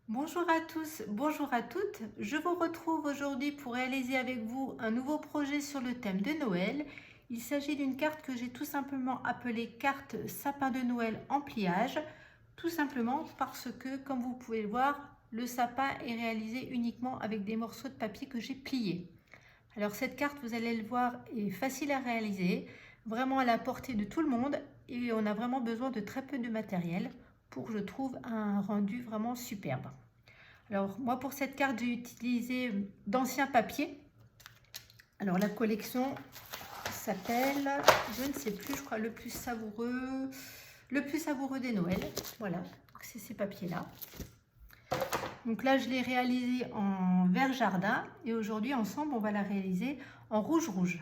Bonjour à tous, bonjour à toutes. Je vous retrouve aujourd'hui pour réaliser avec vous un nouveau projet sur le thème de Noël. Il s'agit d'une carte que j'ai tout simplement appelée carte sapin de Noël en pliage, tout simplement parce que, comme vous pouvez le voir, le sapin est réalisé uniquement avec des morceaux de papier que j'ai pliés. Alors cette carte, vous allez le voir, est facile à réaliser, vraiment à la portée de tout le monde et on a vraiment besoin de très peu de matériel pour, je trouve, un rendu vraiment superbe. Alors moi pour cette carte j'ai utilisé d'anciens papiers. Alors la collection s'appelle, je ne sais plus, je crois le plus savoureux des Noëls. Voilà, c'est ces papiers là. Donc là je l'ai réalisé en vert jardin et aujourd'hui ensemble on va la réaliser en rouge rouge.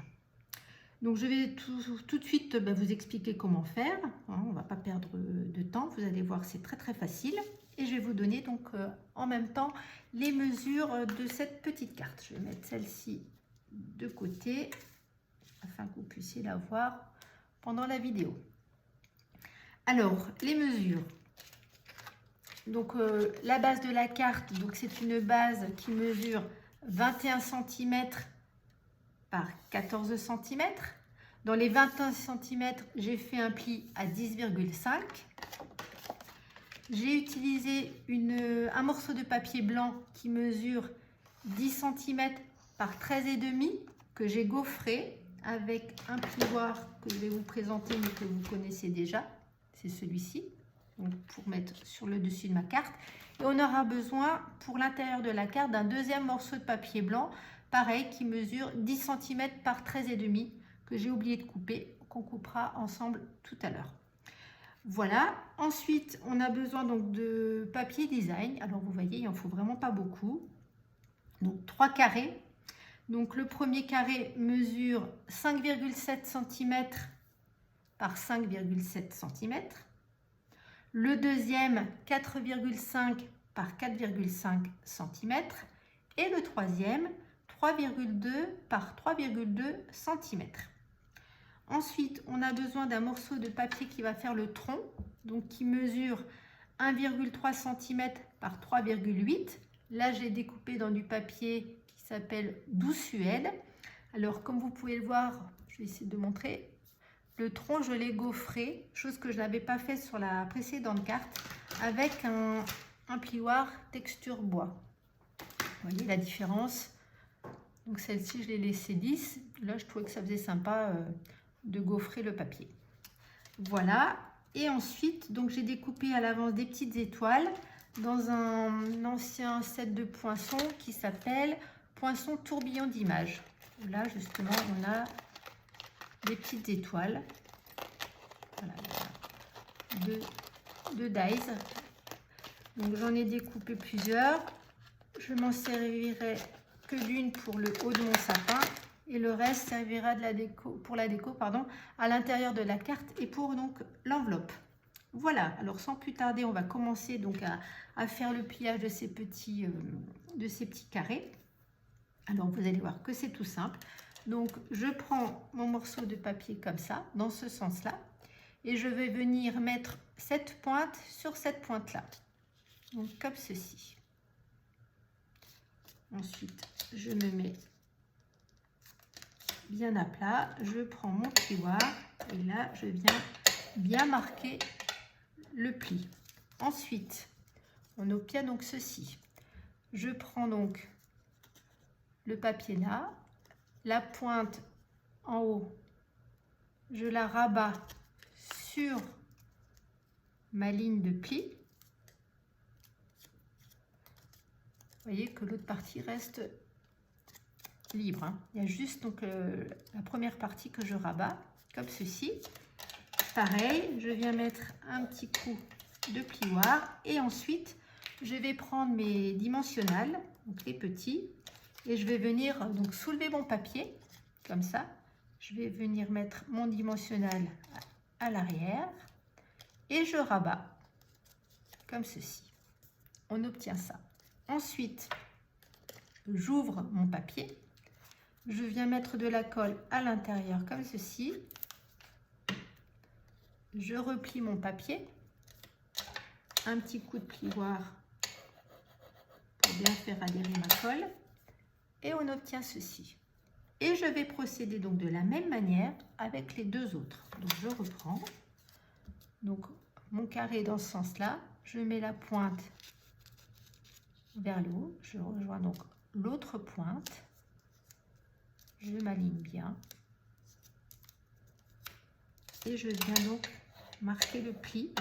Donc je vais tout de suite vous expliquer comment faire, on ne va pas perdre de temps, vous allez voir c'est très facile. Et je vais vous donner donc en même temps les mesures de cette petite carte. Je vais mettre celle-ci de côté afin que vous puissiez la voir pendant la vidéo. Alors les mesures. Donc la base de la carte, donc c'est une base qui mesure 21 cm par 14 cm. Dans les 21 cm, j'ai fait un pli à 10,5. J'ai utilisé un morceau de papier blanc qui mesure 10 cm par 13,5 que j'ai gaufré avec un plioir que je vais vous présenter mais que vous connaissez déjà. C'est celui-ci, pour mettre sur le dessus de ma carte. Et on aura besoin pour l'intérieur de la carte d'un deuxième morceau de papier blanc, pareil, qui mesure 10 cm par 13,5 que j'ai oublié de couper, qu'on coupera ensemble tout à l'heure. Voilà, ensuite on a besoin donc de papier design. Alors vous voyez, il en faut vraiment pas beaucoup. Donc 3 carrés. Donc le premier carré mesure 5,7 cm par 5,7 cm. Le deuxième 4,5 par 4,5 cm. Et le troisième 3,2 par 3,2 cm. Ensuite, on a besoin d'un morceau de papier qui va faire le tronc, donc qui mesure 1,3 cm par 3,8. Là, j'ai découpé dans du papier qui s'appelle Douce-Suède. Alors, comme vous pouvez le voir, je vais essayer de montrer. Le tronc, je l'ai gaufré, chose que je n'avais pas fait sur la précédente carte, avec un plioir texture bois. Vous voyez la différence? Donc celle-ci, je l'ai laissée lisse. Là, je trouvais que ça faisait sympa de gaufrer le papier. Voilà. Et ensuite, donc j'ai découpé à l'avance des petites étoiles dans un ancien set de poinçons qui s'appelle Poinçon tourbillon d'image. Là, justement, on a des petites étoiles. Voilà, deux dies. Donc j'en ai découpé plusieurs. Je m'en servirai que d'une pour le haut de mon sapin et le reste servira pour la déco à l'intérieur de la carte et pour donc l'enveloppe. Voilà, alors sans plus tarder, on va commencer donc à faire le pliage de ces petits carrés. Alors vous allez voir que c'est tout simple. Donc je prends mon morceau de papier comme ça, dans ce sens-là, et je vais venir mettre cette pointe sur cette pointe-là. Donc comme ceci. Ensuite, je me mets bien à plat, je prends mon plioir et là, je viens bien marquer le pli. Ensuite, on obtient donc ceci. Je prends donc le papier là, la pointe en haut, je la rabats sur ma ligne de pli. Vous voyez que l'autre partie reste libre. Il y a juste donc la première partie que je rabats, comme ceci. Pareil, je viens mettre un petit coup de plioir et ensuite je vais prendre mes dimensionnels, donc les petits, et je vais venir donc soulever mon papier, comme ça. Je vais venir mettre mon dimensionnel à l'arrière et je rabats, comme ceci. On obtient ça. Ensuite, j'ouvre mon papier, je viens mettre de la colle à l'intérieur comme ceci, je replie mon papier, un petit coup de plioir pour bien faire adhérer ma colle. Et on obtient ceci. Et je vais procéder donc de la même manière avec les deux autres. Donc je reprends. Donc mon carré dans ce sens-là. Je mets la pointe vers le haut. Je rejoins donc l'autre pointe. Je m'aligne bien. Et je viens donc marquer le pli.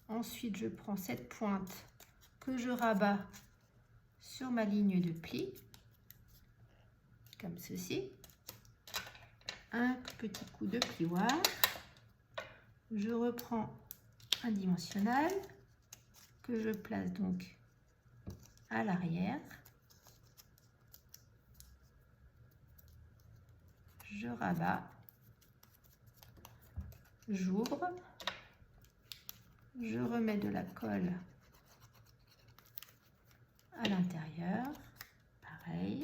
Ensuite, je prends cette pointe que je rabats sur ma ligne de pli, comme ceci. Un petit coup de plioir. Je reprends un dimensionnel que je place donc à l'arrière. Je rabats. J'ouvre. Je remets de la colle à l'intérieur. Pareil.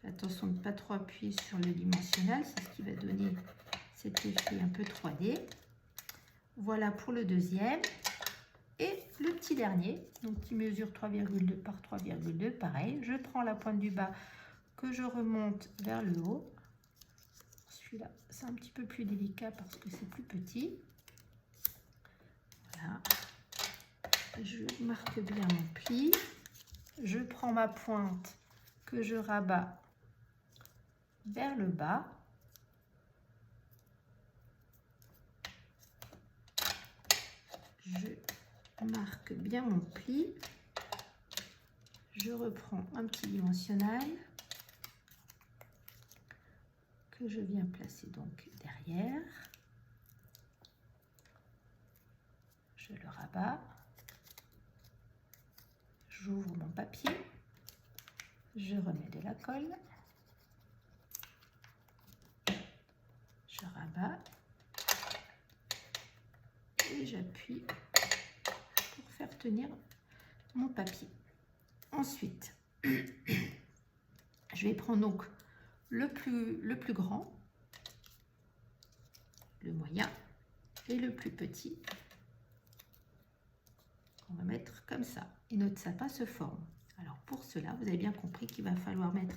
Fais attention de ne pas trop appuyer sur le dimensionnel, c'est ce qui va donner cet effet un peu 3D. Voilà pour le deuxième. Et le petit dernier, donc qui mesure 3,2 par 3,2, pareil. Je prends la pointe du bas que je remonte vers le haut. Celui-là, c'est un petit peu plus délicat parce que c'est plus petit. Voilà. Je marque bien mon pli. Je prends ma pointe que je rabats vers le bas. Je marque bien mon pli. Je reprends un petit dimensionnel que je viens placer donc derrière. Je le rabats. J'ouvre mon papier. Je remets de la colle. Je rabats. Et j'appuie pour faire tenir mon papier. Ensuite, je vais prendre donc le plus grand, le moyen et le plus petit. On va mettre comme ça et notre sapin se forme. Alors pour cela, vous avez bien compris qu'il va falloir mettre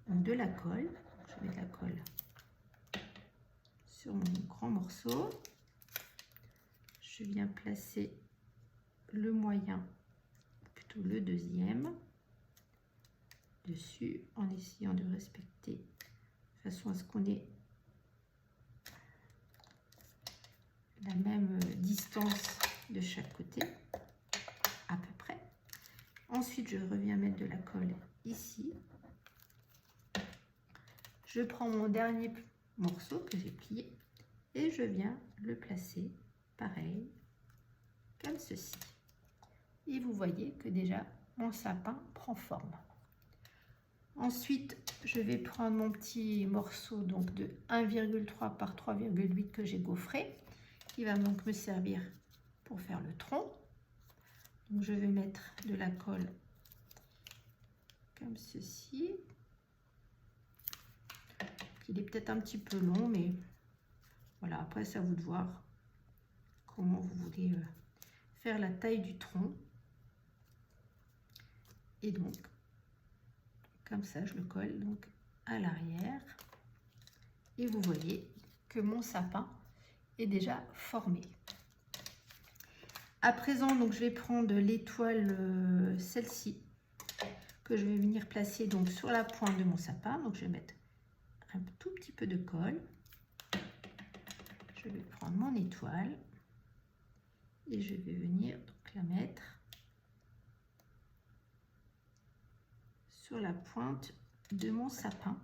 de la colle. Je mets de la colle sur mon grand morceau. Je viens placer le moyen, plutôt le deuxième, dessus en essayant de respecter de façon à ce qu'on ait la même distance de chaque côté, à peu près. Ensuite, je reviens mettre de la colle ici. Je prends mon dernier morceau que j'ai plié et je viens le placer pareil, comme ceci. Et vous voyez que déjà mon sapin prend forme. Ensuite, je vais prendre mon petit morceau donc de 1,3 par 3,8 que j'ai gaufré, qui va donc me servir pour faire le tronc. Donc je vais mettre de la colle comme ceci. Il est peut-être un petit peu long, mais voilà, après c'est à vous de voir comment vous voulez faire la taille du tronc. Et donc, comme ça, je le colle donc à l'arrière. Et vous voyez que mon sapin est déjà formé. À présent, donc, je vais prendre l'étoile, celle-ci, que je vais venir placer donc sur la pointe de mon sapin. Donc, je vais mettre un tout petit peu de colle. Je vais prendre mon étoile et je vais venir donc la mettre sur la pointe de mon sapin.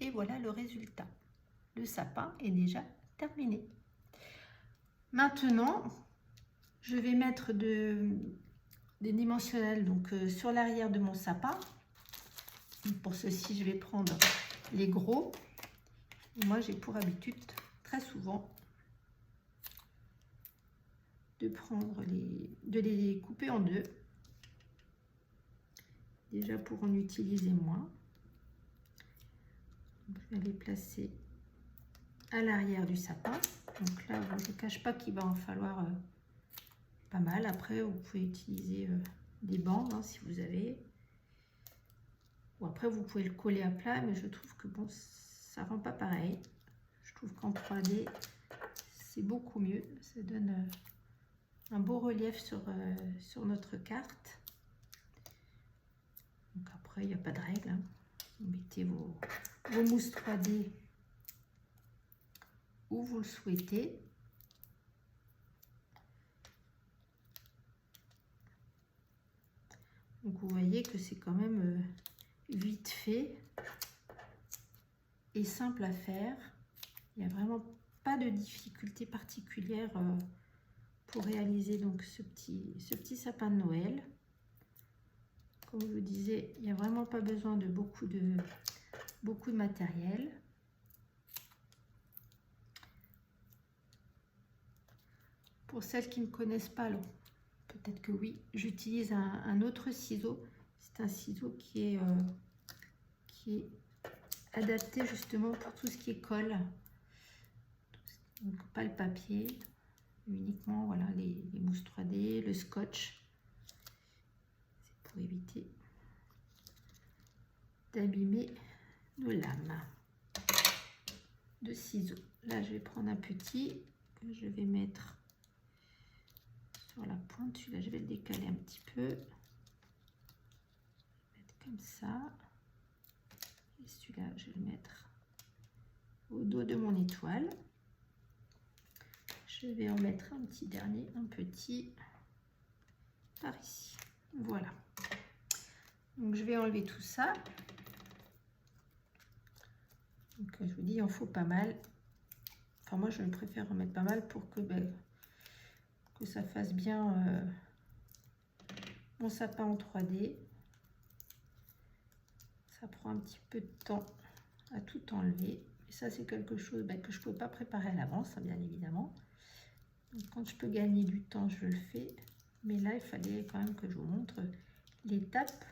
Et voilà le résultat. Le sapin est déjà terminé. Maintenant, je vais mettre des dimensionnels donc, sur l'arrière de mon sapin. Pour ceci, je vais prendre les gros. Et moi, j'ai pour habitude très souvent de prendre de les couper en deux. Déjà pour en utiliser moins. Je vais les placer à l'arrière du sapin. Donc là, je ne cache pas qu'il va en falloir pas mal. Après, vous pouvez utiliser des bandes hein, si vous avez. Ou après, vous pouvez le coller à plat, mais je trouve que bon, ça rend pas pareil. Je trouve qu'en 3D, c'est beaucoup mieux. Ça donne un beau relief sur notre carte. Donc après, il n'y a pas de règle. Hein. Vous mettez vos mousses 3D où vous le souhaitez. Donc vous voyez que c'est quand même vite fait et simple à faire. Il n'y a vraiment pas de difficulté particulière pour réaliser donc ce petit sapin de Noël. Comme je vous disais, il n'y a vraiment pas besoin de beaucoup de matériel. Pour celles qui ne connaissent pas, peut-être que oui, j'utilise un autre ciseau. C'est un ciseau qui est adapté justement pour tout ce qui est colle. Donc pas le papier, uniquement voilà, les mousses 3D, le scotch. C'est pour éviter d'abîmer nos lames de ciseaux. Là, je vais prendre un petit que je vais mettre sur la pointe. Celui-là, je vais le décaler un petit peu. Mettre comme ça. Et celui-là, je vais le mettre au dos de mon étoile. Je vais en mettre un petit dernier, un petit par ici. Voilà. Donc, je vais enlever tout ça. Donc, je vous dis, il en faut pas mal. Enfin, moi, je préfère en mettre pas mal pour que, que ça fasse bien mon sapin en 3D. Ça prend un petit peu de temps à tout enlever. Et ça, c'est quelque chose que je ne peux pas préparer à l'avance, hein, bien évidemment. Donc, quand je peux gagner du temps, je le fais. Mais là, il fallait quand même que je vous montre les étapes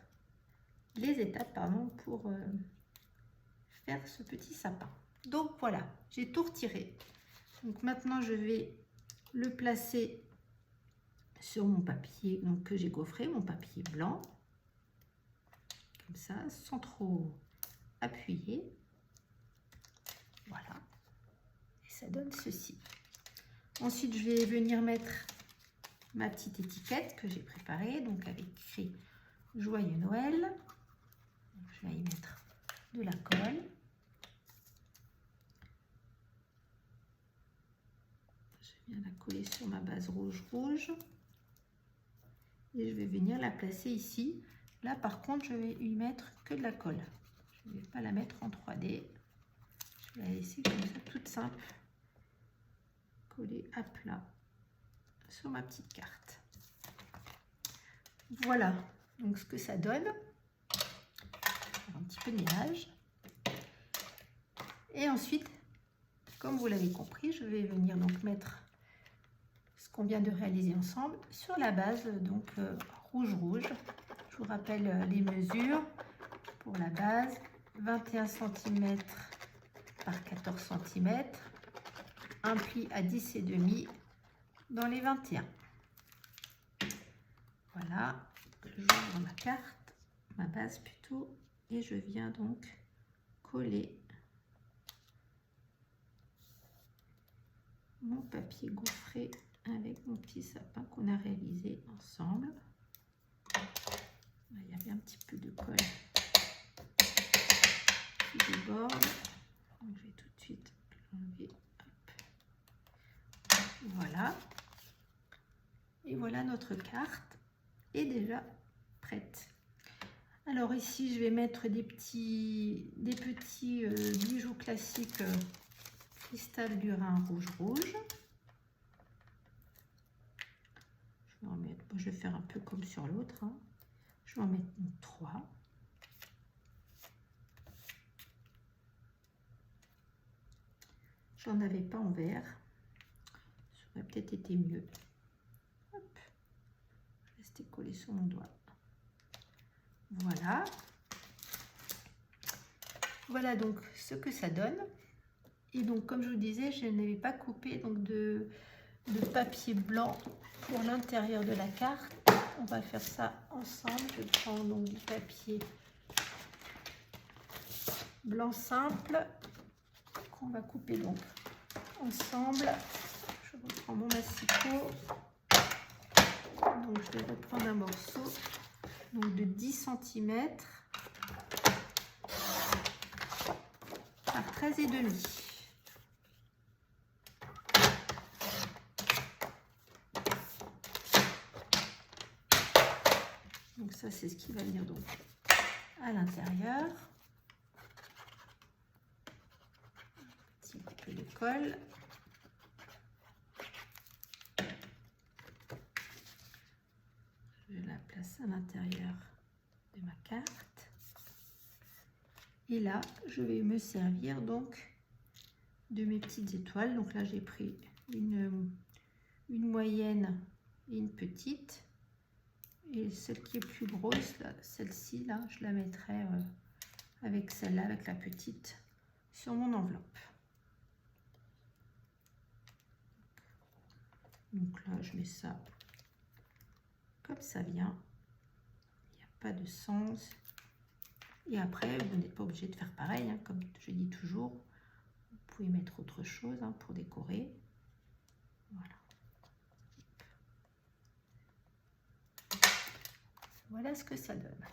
pour faire ce petit sapin. Donc voilà, j'ai tout retiré. Donc maintenant, je vais le placer sur mon papier donc, que j'ai gaufré, mon papier blanc. Comme ça, sans trop appuyer. Voilà. Et ça donne ceci. Ensuite, je vais venir mettre ma petite étiquette que j'ai préparée, donc avec écrit Joyeux Noël. Donc, je vais y mettre de la colle. Je viens la coller sur ma base rouge. Et je vais venir la placer ici. Là, par contre, je vais y mettre que de la colle. Je ne vais pas la mettre en 3D. Je vais la laisser comme ça, toute simple. Coller à plat sur ma petite carte. Voilà donc ce que ça donne. Un petit peu de ménage. Et ensuite, comme vous l'avez compris, je vais venir donc mettre ce qu'on vient de réaliser ensemble sur la base donc rouge. Je vous rappelle les mesures pour la base, 21 cm par 14 cm, un pli à 10,5 dans les 21. Voilà, j'ouvre ma carte, ma base plutôt, et je viens donc coller mon papier gaufré avec mon petit sapin qu'on a réalisé ensemble. Là, il y avait un petit peu de colle qui déborde. Donc, je vais tout de suite l'enlever. Voilà. Et voilà, notre carte est déjà prête. Alors ici, je vais mettre des petits bijoux classiques cristal du Rhin rouge. Je vais en mettre, je vais faire un peu comme sur l'autre. Hein. Je vais en mettre 3. J'en avais pas en vert. Ça aurait peut-être été mieux. Hop. Rester collé sur mon doigt. Voilà. Voilà donc ce que ça donne. Et donc, comme je vous disais, je n'avais pas coupé donc de papier blanc pour l'intérieur de la carte. On va faire ça ensemble. Je prends donc du papier blanc simple qu'on va couper donc ensemble. Je reprends mon massicot. Donc, je vais reprendre un morceau donc de 10 cm par 13,5. Donc ça, c'est ce qui va venir donc à l'intérieur. Un petit peu de colle. Je la place à l'intérieur de ma carte. Et là, je vais me servir donc de mes petites étoiles. Donc là, j'ai pris une moyenne et une petite. Et celle qui est plus grosse, celle-ci, là, je la mettrai avec celle-là, avec la petite, sur mon enveloppe. Donc là, je mets ça comme ça vient. Il n'y a pas de sens. Et après, vous n'êtes pas obligé de faire pareil, hein, comme je dis toujours. Vous pouvez mettre autre chose hein, pour décorer. Voilà. Voilà ce que ça donne.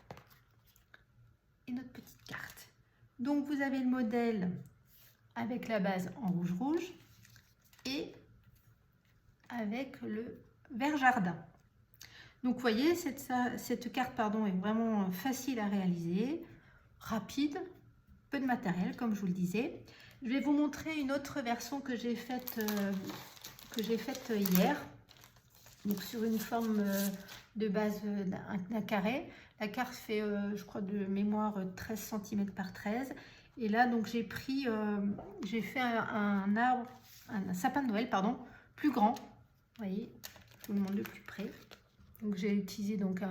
Et notre petite carte. Donc, vous avez le modèle avec la base en rouge-rouge et avec le vert jardin. Donc, vous voyez, cette carte pardon, est vraiment facile à réaliser, rapide, peu de matériel, comme je vous le disais. Je vais vous montrer une autre version que j'ai faite hier. Donc, sur une forme de base d'un carré. La carte fait, je crois, de mémoire 13 cm par 13. Et là, donc, j'ai fait un arbre, un sapin de Noël, pardon, plus grand. Vous voyez, je vous le montre de plus près. Donc, j'ai utilisé donc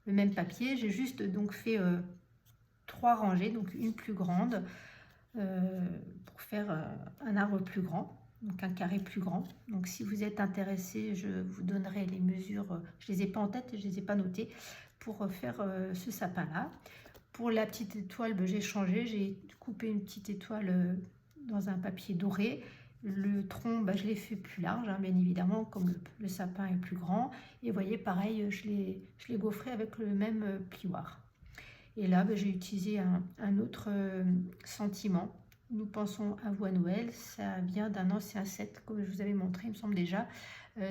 le même papier. J'ai juste donc fait 3 rangées, donc une plus grande, pour faire un arbre plus grand. Donc un carré plus grand. Donc si vous êtes intéressé, je vous donnerai les mesures. Je les ai pas en tête et je les ai pas notées pour faire ce sapin là. Pour la petite étoile, j'ai changé. J'ai coupé une petite étoile dans un papier doré. Le tronc, je l'ai fait plus large, hein, bien évidemment, comme le sapin est plus grand. Et vous voyez, pareil, je l'ai gaufré avec le même plioir. Et là, j'ai utilisé un autre sentiment. Nous pensons à vous à Noël. Ça vient d'un ancien set, comme je vous avais montré, il me semble déjà,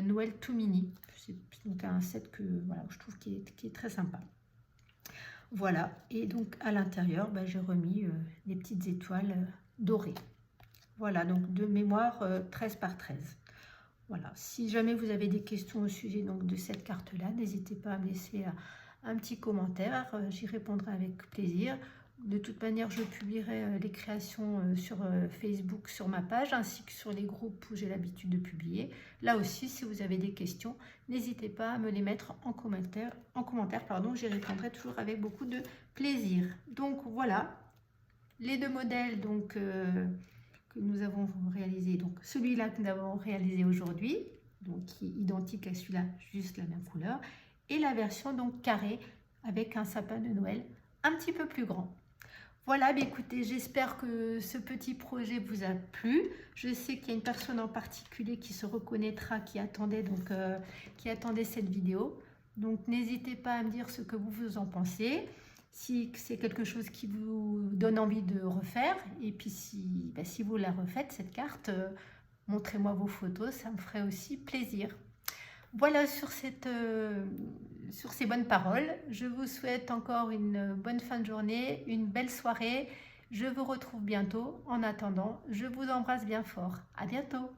Noël tout mini. C'est donc un set que voilà, je trouve qui est très sympa. Voilà, et donc à l'intérieur, j'ai remis des petites étoiles dorées. Voilà, donc de mémoire 13 par 13. Voilà, si jamais vous avez des questions au sujet donc, de cette carte-là, n'hésitez pas à me laisser un petit commentaire, j'y répondrai avec plaisir. De toute manière, je publierai les créations sur Facebook, sur ma page, ainsi que sur les groupes où j'ai l'habitude de publier. Là aussi, si vous avez des questions, n'hésitez pas à me les mettre en commentaire, j'y répondrai toujours avec beaucoup de plaisir. Donc voilà, les deux modèles donc, que nous avons réalisé, donc celui-là que nous avons réalisé aujourd'hui, donc qui est identique à celui-là, juste la même couleur, et la version donc carrée avec un sapin de Noël un petit peu plus grand. Voilà, écoutez, j'espère que ce petit projet vous a plu. Je sais qu'il y a une personne en particulier qui se reconnaîtra, qui attendait cette vidéo. Donc n'hésitez pas à me dire ce que vous en pensez, si c'est quelque chose qui vous donne envie de refaire. Et puis si vous la refaites, cette carte, montrez-moi vos photos, ça me ferait aussi plaisir. Voilà, sur ces bonnes paroles, je vous souhaite encore une bonne fin de journée, une belle soirée. Je vous retrouve bientôt. En attendant, je vous embrasse bien fort. À bientôt.